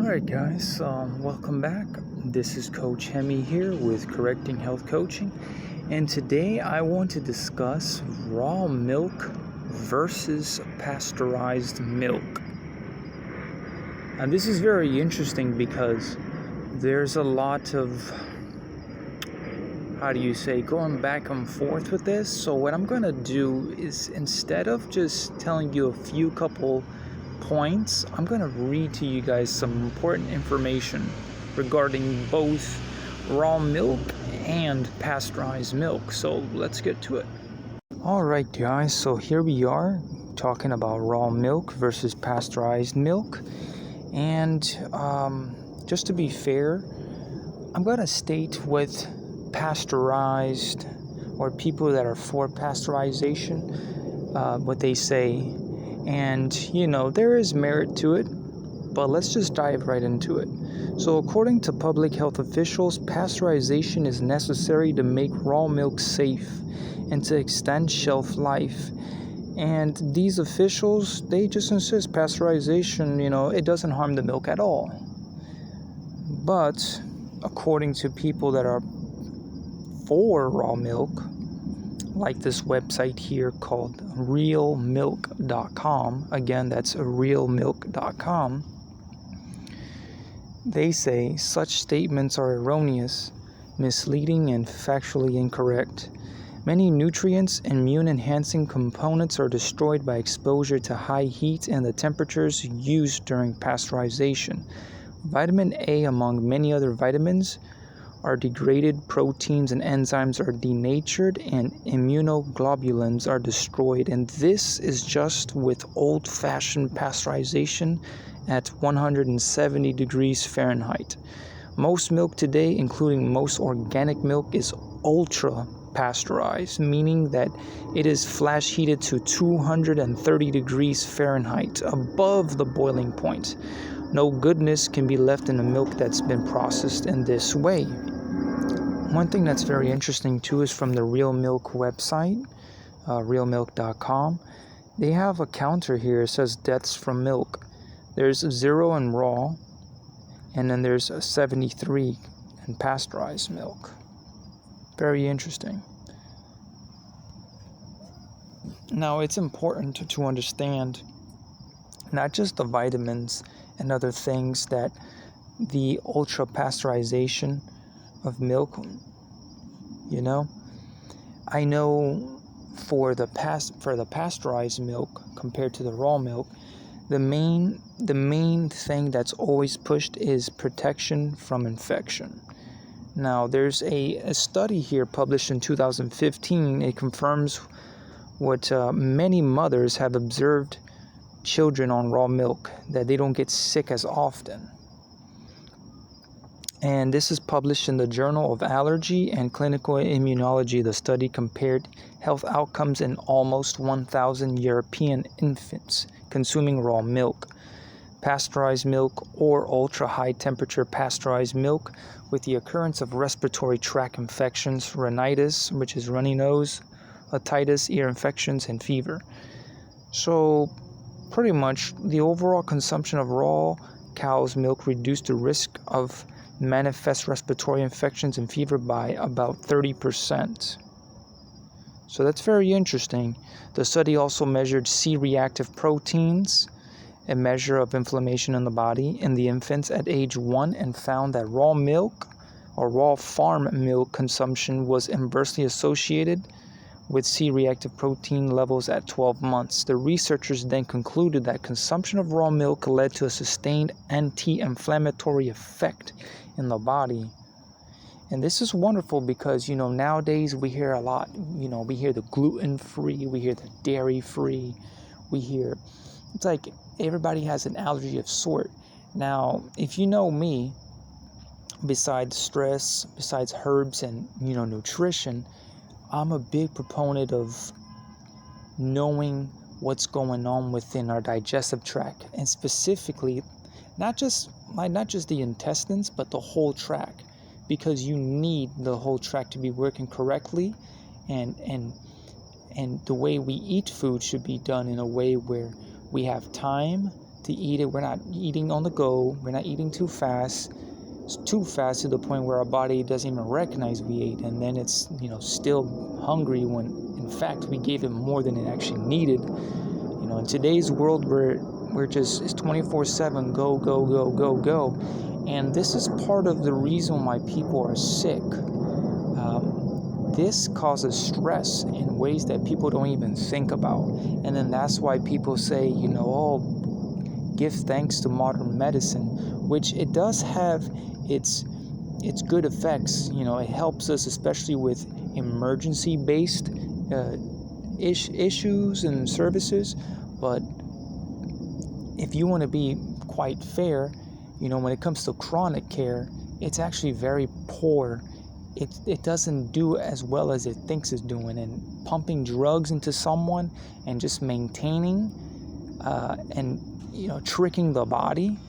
Alright guys, welcome back. This is Coach Hemi here with Correcting Health Coaching, and today I want to discuss raw milk versus pasteurized milk. And this is very interesting because there's a lot of, going back and forth with this. So what I'm going to do is, instead of just telling you a few couple points, I'm going to read to you guys some important information regarding both raw milk and pasteurized milk. So let's get to it. Alright guys, so here we are talking about raw milk versus pasteurized milk. And just to be fair, I'm going to state with pasteurized, or people that are for pasteurization, what they say. And, there is merit to it, but let's just dive right into it. So according to public health officials, pasteurization is necessary to make raw milk safe and to extend shelf life. And these officials, they just insist pasteurization, it doesn't harm the milk at all. But according to people that are for raw milk, like this website here called realmilk.com. Again, that's realmilk.com. They say such statements are erroneous, misleading, and factually incorrect. Many nutrients and immune-enhancing components are destroyed by exposure to high heat and the temperatures used during pasteurization. Vitamin A, among many other vitamins, are degraded, proteins and enzymes are denatured, and immunoglobulins are destroyed. And this is just with old-fashioned pasteurization at 170 degrees Fahrenheit. Most milk today, including most organic milk, is ultra pasteurized, meaning that it is flash heated to 230 degrees Fahrenheit, above the boiling point. No goodness can be left in the milk that's been processed in this way. One thing that's very interesting too is from the Real Milk website, realmilk.com. They have a counter here. It says deaths from milk. There's 0 in raw, and then there's 73 in pasteurized milk. Very interesting. Now, it's important to understand not just the vitamins and other things that the ultra pasteurization of milk, I know for the pasteurized milk compared to the raw milk, the main thing that's always pushed is protection from infection. Now, there's a study here published in 2015. It confirms what many mothers have observed children on raw milk, that they don't get sick as often. And this is published in the Journal of Allergy and Clinical Immunology. The study compared health outcomes in almost 1,000 European infants consuming raw milk, pasteurized milk, or ultra-high temperature pasteurized milk, with the occurrence of respiratory tract infections, rhinitis, which is runny nose, otitis, ear infections, and fever. So pretty much the overall consumption of raw cow's milk reduced the risk of manifest respiratory infections and fever by about 30%. So that's very interesting. The study also measured C-reactive proteins, a measure of inflammation in the body, in the infants at age 1, and found that raw milk or raw farm milk consumption was inversely associated with C-reactive protein levels at 12 months. The researchers then concluded that consumption of raw milk led to a sustained anti-inflammatory effect in the body. And this is wonderful because, nowadays we hear a lot, we hear the gluten-free, we hear the dairy-free, it's like everybody has an allergy of sort. Now, if you know me, besides stress, besides herbs and, nutrition, I'm a big proponent of knowing what's going on within our digestive tract, and specifically not just the intestines, but the whole tract, because you need the whole tract to be working correctly, and the way we eat food should be done in a way where we have time to eat it. We're not eating on the go. We're not eating too fast. It's too fast to the point where our body doesn't even recognize we ate, and then it's still hungry when in fact we gave it more than it actually needed. In today's world, we're just, it's 24/7, go, go, go, go, go, and this is part of the reason why people are sick. This causes stress in ways that people don't even think about, and then that's why people say, give thanks to modern medicine, which it does have its good effects. It helps us, especially with emergency-based issues and services. But if you want to be quite fair, when it comes to chronic care, it's actually very poor. It doesn't do as well as it thinks it's doing, and pumping drugs into someone and just maintaining and tricking the body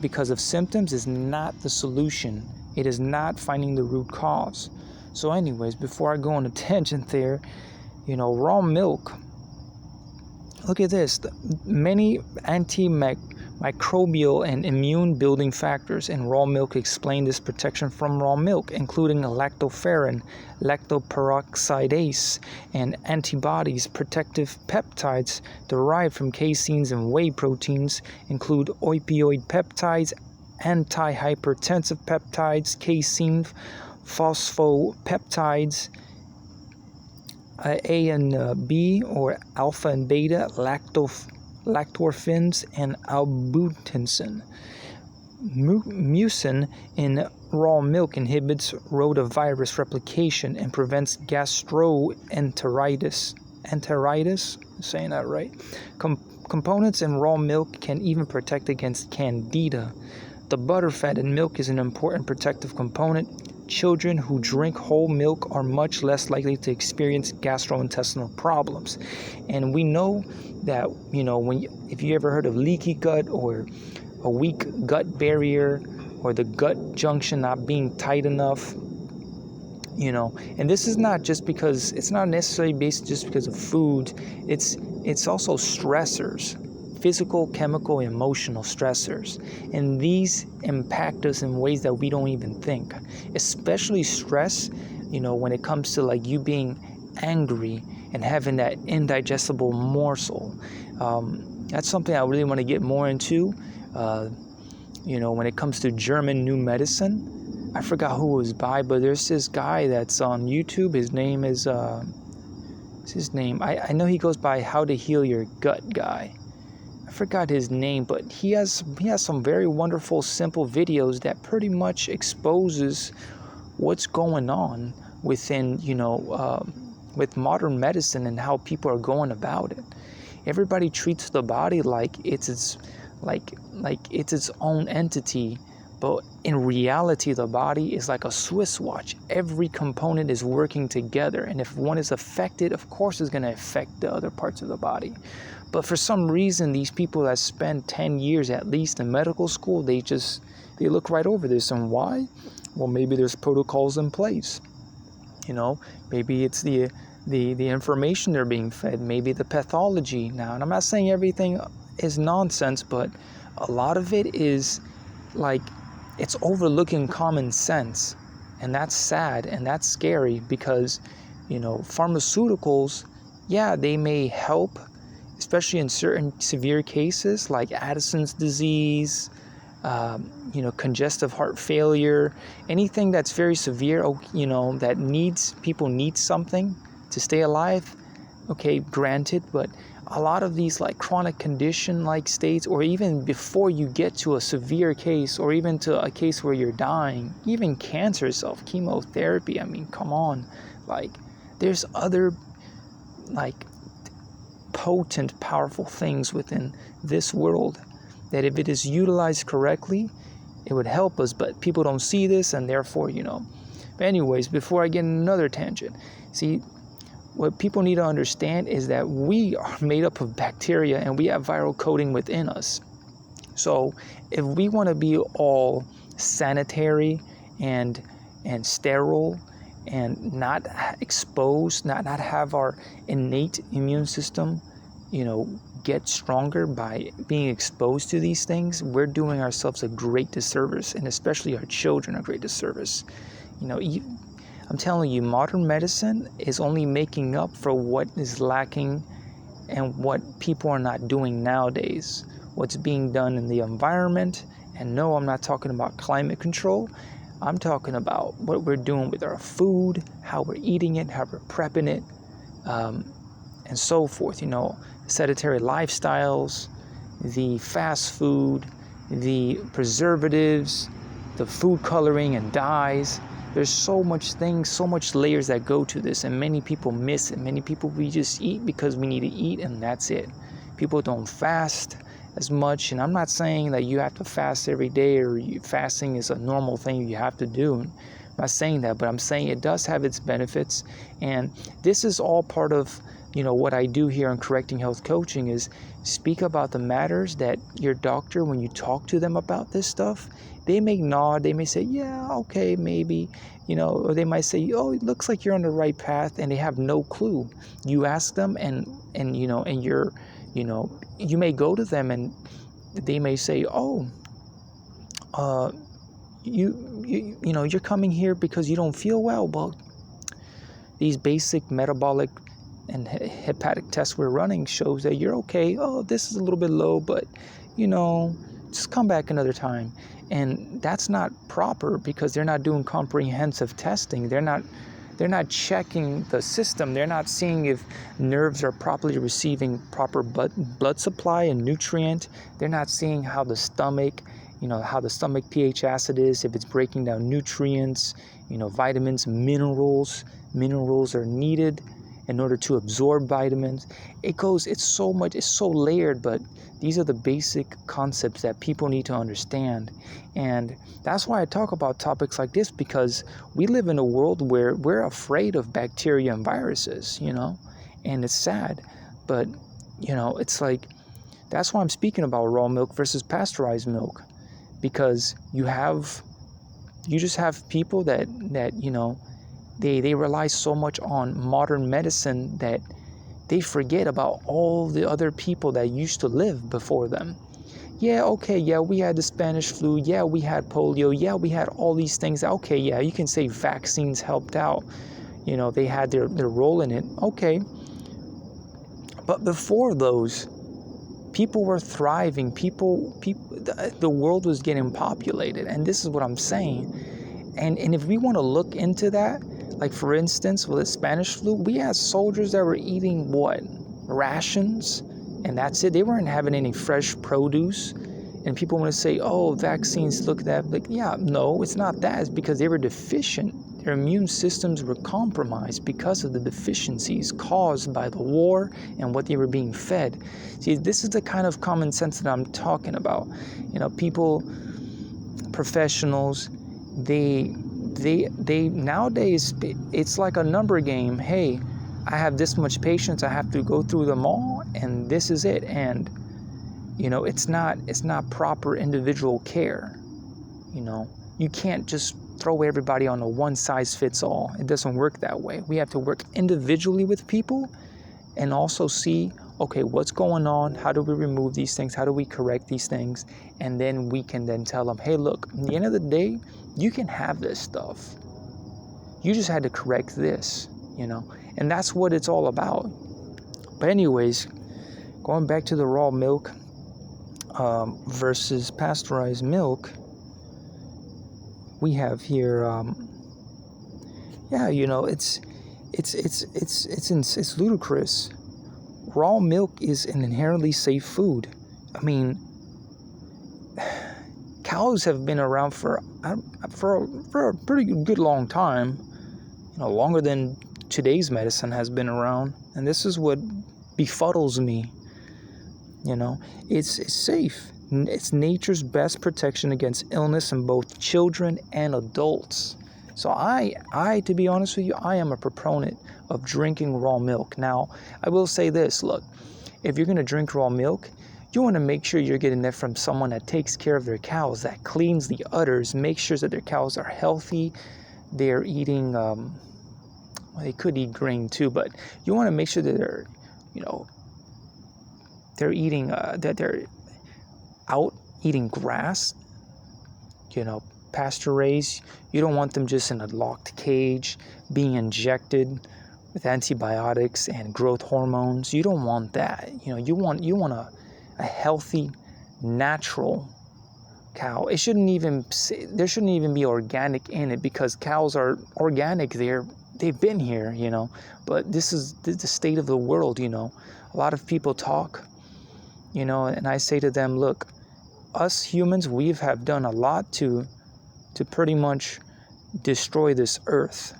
because of symptoms is not the solution. It is not finding the root cause. So anyways, before I go on a tangent there, raw milk, look at this. Many antimicrobial and immune building factors in raw milk explain this protection from raw milk, including lactoferrin, lactoperoxidase, and antibodies. Protective peptides derived from caseins and whey proteins include opioid peptides, antihypertensive peptides, casein phosphopeptides, A and B, or alpha and beta lactorphins, and albutensin. Mucin in raw milk inhibits rotavirus replication and prevents gastroenteritis. Saying that right? Components in raw milk can even protect against candida. The butterfat in milk is an important protective component. Children who drink whole milk are much less likely to experience gastrointestinal problems. And we know that, if you ever heard of leaky gut or a weak gut barrier or the gut junction not being tight enough, and this is not just because, it's not necessarily based just because of food. It's also stressors. Physical, chemical, emotional stressors, and these impact us in ways that we don't even think, especially stress, when it comes to like you being angry and having that indigestible morsel. That's something I really want to get more into. When it comes to German new medicine, I forgot who it was by, but there's this guy that's on YouTube. His name is what's his name? I know he goes by How to Heal Your Gut guy. I forgot his name, but he has some very wonderful, simple videos that pretty much exposes what's going on within, with modern medicine and how people are going about it. Everybody treats the body like it's its own entity, but in reality, the body is like a Swiss watch. Every component is working together, and if one is affected, of course, it's going to affect the other parts of the body. But for some reason, these people that spend 10 years at least in medical school, they look right over this. And why? Well, maybe there's protocols in place. Maybe it's the information they're being fed, maybe the pathology. Now, and I'm not saying everything is nonsense, but a lot of it is like it's overlooking common sense. And that's sad and that's scary because, pharmaceuticals, yeah, they may help, especially in certain severe cases like Addison's disease, congestive heart failure, anything that's very severe, that people need something to stay alive. Okay, granted, but a lot of these like chronic condition like states, or even before you get to a severe case, or even to a case where you're dying, even cancer itself, chemotherapy, I mean, come on, like there's other like potent, powerful things within this world that if it is utilized correctly, it would help us, but people don't see this, and therefore, But anyways, before I get in another tangent, see, what people need to understand is that we are made up of bacteria and we have viral coding within us. So if we want to be all sanitary and sterile and not exposed, not have our innate immune system, get stronger by being exposed to these things, we're doing ourselves a great disservice, and especially our children a great disservice. I'm telling you, modern medicine is only making up for what is lacking and what people are not doing nowadays. What's being done in the environment, and no, I'm not talking about climate control. I'm talking about what we're doing with our food, how we're eating it, how we're prepping it, and so forth. Sedentary lifestyles, the fast food, the preservatives, the food coloring and dyes. There's so much things, so much layers that go to this, and many people miss it. Many people, we just eat because we need to eat, and that's it. People don't fast as much, and I'm not saying that you have to fast every day, or fasting is a normal thing you have to do. I'm not saying that, but I'm saying it does have its benefits, and this is all part of what I do here in Correcting Health Coaching is speak about the matters that your doctor, when you talk to them about this stuff, they may nod, they may say, yeah, okay, maybe, or they might say, oh, it looks like you're on the right path, and they have no clue. You ask them, and you're, you may go to them, and they may say, oh, you're coming here because you don't feel well. Well, these basic metabolic and hepatic tests we're running shows that you're okay. Oh, this is a little bit low, but just come back another time. And that's not proper because they're not doing comprehensive testing. They're not checking the system. They're not seeing if nerves are properly receiving proper blood supply and nutrient. They're not seeing how the stomach, how the stomach pH acid is, if it's breaking down nutrients, vitamins, minerals. Minerals are needed in order to absorb vitamins. It's so layered, but these are the basic concepts that people need to understand. And that's why I talk about topics like this, because we live in a world where we're afraid of bacteria and viruses, and it's sad. But, it's like, that's why I'm speaking about raw milk versus pasteurized milk, because you just have people that they rely so much on modern medicine that they forget about all the other people that used to live before them. Yeah, okay, yeah, we had the Spanish flu. Yeah, we had polio. Yeah, we had all these things. Okay, yeah, you can say vaccines helped out. They had their role in it. Okay. But before those, people were thriving. The world was getting populated. And this is what I'm saying. And if we want to look into that, like for instance, with the Spanish flu, we had soldiers that were eating what? Rations, and that's it. They weren't having any fresh produce. And people want to say, oh, vaccines, look at that. Like, yeah, no, it's not that. It's because they were deficient. Their immune systems were compromised because of the deficiencies caused by the war and what they were being fed. See, this is the kind of common sense that I'm talking about. People, professionals, they nowadays, it's like a number game. Hey, I have this much patients, I have to go through them all, and this is it. And it's not proper individual care. You can't just throw everybody on a one size fits all. It doesn't work that way. We have to work individually with people and also see, okay, what's going on? How do we remove these things? How do we correct these things? And then we can then tell them, hey, look, at the end of the day, you can have this stuff. You just had to correct this, and that's what it's all about. But anyways, going back to the raw milk versus pasteurized milk, we have here, it's ludicrous. Raw milk is an inherently safe food. I mean, cows have been around for a pretty good long time, longer than today's medicine has been around. And this is what befuddles me. It's safe. It's nature's best protection against illness in both children and adults. So I, to be honest with you, I am a proponent of drinking raw milk. Now, I will say this, look, if you're going to drink raw milk, you want to make sure you're getting it from someone that takes care of their cows, that cleans the udders, makes sure that their cows are healthy, they're eating, they could eat grain too, but you want to make sure that they're, they're eating they're out eating grass, pasture raised. You don't want them just in a locked cage being injected with antibiotics and growth hormones. You don't want that. You want a healthy, natural cow. There shouldn't even be organic in it, because cows are organic. They've been here, but this is the state of the world. A lot of people talk, and I say to them, look, us humans, we have done a lot to pretty much destroy this earth.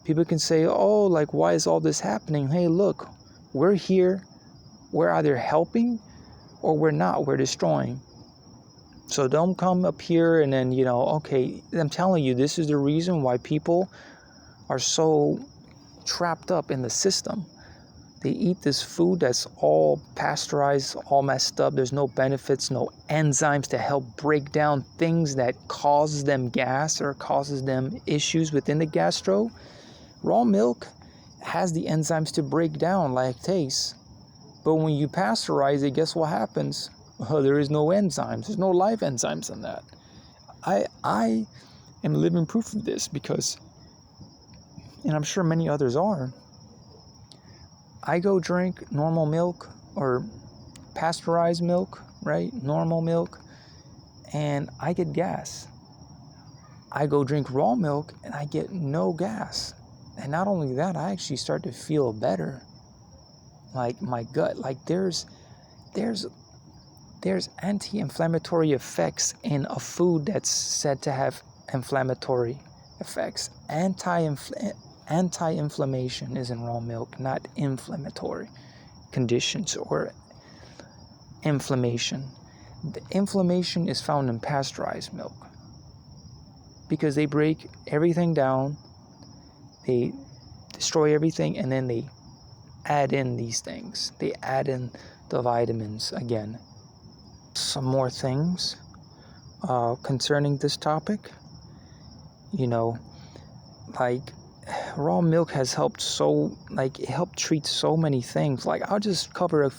People can say, oh, like, why is all this happening? Hey, look, we're here. We're either helping or we're not. We're destroying. So don't come up here and then, okay, I'm telling you, this is the reason why people are so trapped up in the system. They eat this food that's all pasteurized, all messed up. There's no benefits, no enzymes to help break down things that causes them gas or causes them issues within the gastro. Raw milk has the enzymes to break down lactase. But when you pasteurize it, guess what happens? There is no enzymes. There's no live enzymes in that. I am living proof of this, because, and I'm sure many others are, I go drink normal milk or pasteurized milk, right? Normal milk, and I get gas. I go drink raw milk and I get no gas. And not only that, I actually start to feel better. Like my gut, like there's anti-inflammatory effects in a food that's said to have inflammatory effects. Anti-inflammation is in raw milk, not inflammatory conditions or inflammation. The inflammation is found in pasteurized milk, because they break everything down, they destroy everything, and then they add in these things. They add in the vitamins again. Some more things concerning this topic. Like, raw milk has helped it helped treat so many things. Like, I'll just cover a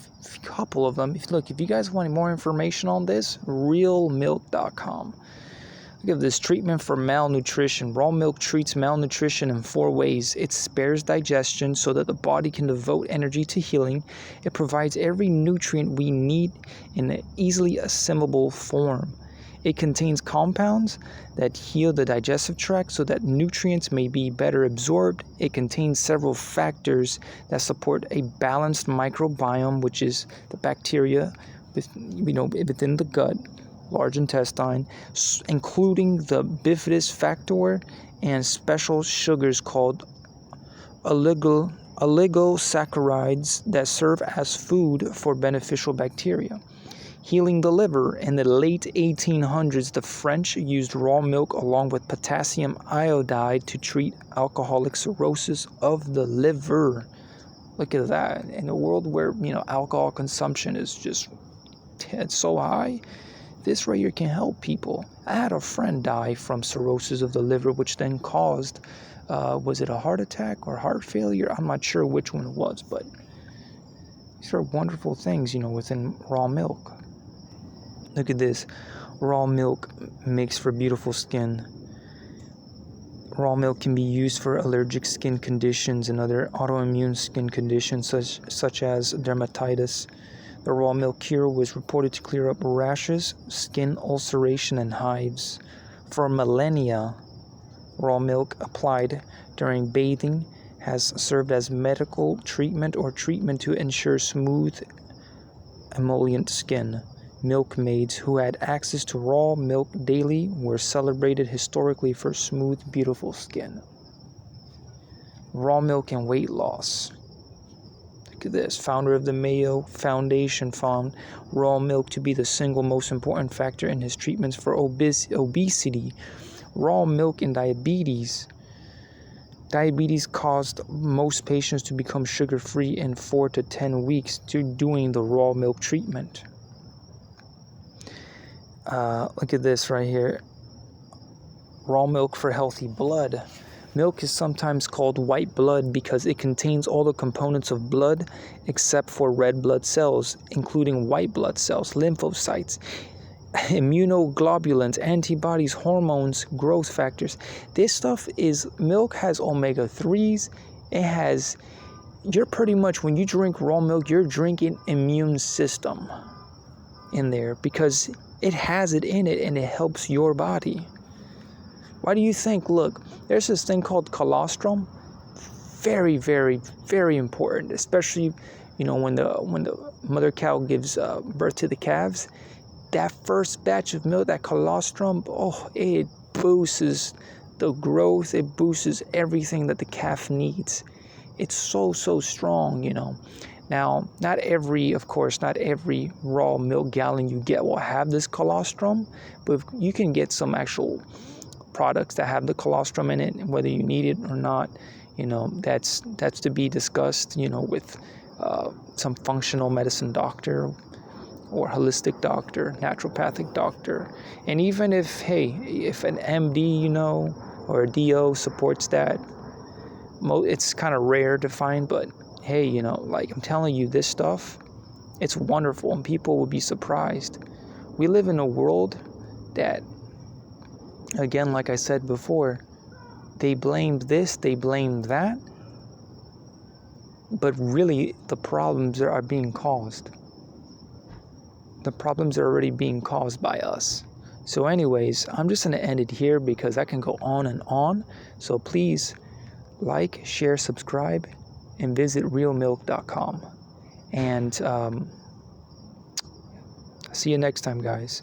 couple of them. If you guys want more information on this, realmilk.com. Look at this: treatment for malnutrition. Raw milk treats malnutrition in 4 ways. It spares digestion so that the body can devote energy to healing. It provides every nutrient we need in an easily assimilable form. It contains compounds that heal the digestive tract so that nutrients may be better absorbed. It contains several factors that support a balanced microbiome, which is the bacteria within the gut, large intestine, including the bifidus factor and special sugars called oligosaccharides that serve as food for beneficial bacteria. Healing the liver. In the late 1800s, the French used raw milk along with potassium iodide to treat alcoholic cirrhosis of the liver. Look at that. In a world where, alcohol consumption is just so high, this right here can help people. I had a friend die from cirrhosis of the liver, which then caused, was it a heart attack or heart failure? I'm not sure which one it was, but these are wonderful things, within raw milk. Look at this. Raw milk makes for beautiful skin. Raw milk can be used for allergic skin conditions and other autoimmune skin conditions such as dermatitis. The raw milk cure was reported to clear up rashes, skin ulceration, and hives. For millennia, raw milk applied during bathing has served as medical treatment or treatment to ensure smooth, emollient skin. Milkmaids who had access to raw milk daily were celebrated historically for smooth, beautiful skin. Raw milk and weight loss. Look at this. Founder of the Mayo Foundation found raw milk to be the single most important factor in his treatments for obesity. Raw milk and diabetes. Diabetes caused most patients to become sugar-free in 4 to 10 weeks to doing the raw milk treatment. Look at this right here. Raw milk for healthy blood. Milk is sometimes called white blood because it contains all the components of blood except for red blood cells, including white blood cells, lymphocytes, immunoglobulins, antibodies, hormones, growth factors. This stuff is, milk has omega-3s. It has, you're pretty much, when you drink raw milk, you're drinking immune system in there because it has it in it and it helps your body. Why do you think? Look, there's this thing called colostrum. Very, very, very important, especially, when the mother cow gives birth to the calves. That first batch of milk, that colostrum, it boosts the growth. It boosts everything that the calf needs. It's so strong, Now, not every raw milk gallon you get will have this colostrum, but you can get some actual products that have the colostrum in it, and whether you need it or not, that's to be discussed, with some functional medicine doctor or holistic doctor, naturopathic doctor. And even if an MD, or a DO supports that, it's kind of rare to find, but hey, like I'm telling you, this stuff, it's wonderful, and people will be surprised. We live in a world that, again, like I said before, they blamed this, they blamed that, but really the problems are being caused. The problems are already being caused by us. So anyways, I'm just going to end it here because I can go on and on. So please like, share, subscribe, and visit realmilk.com. And see you next time, guys.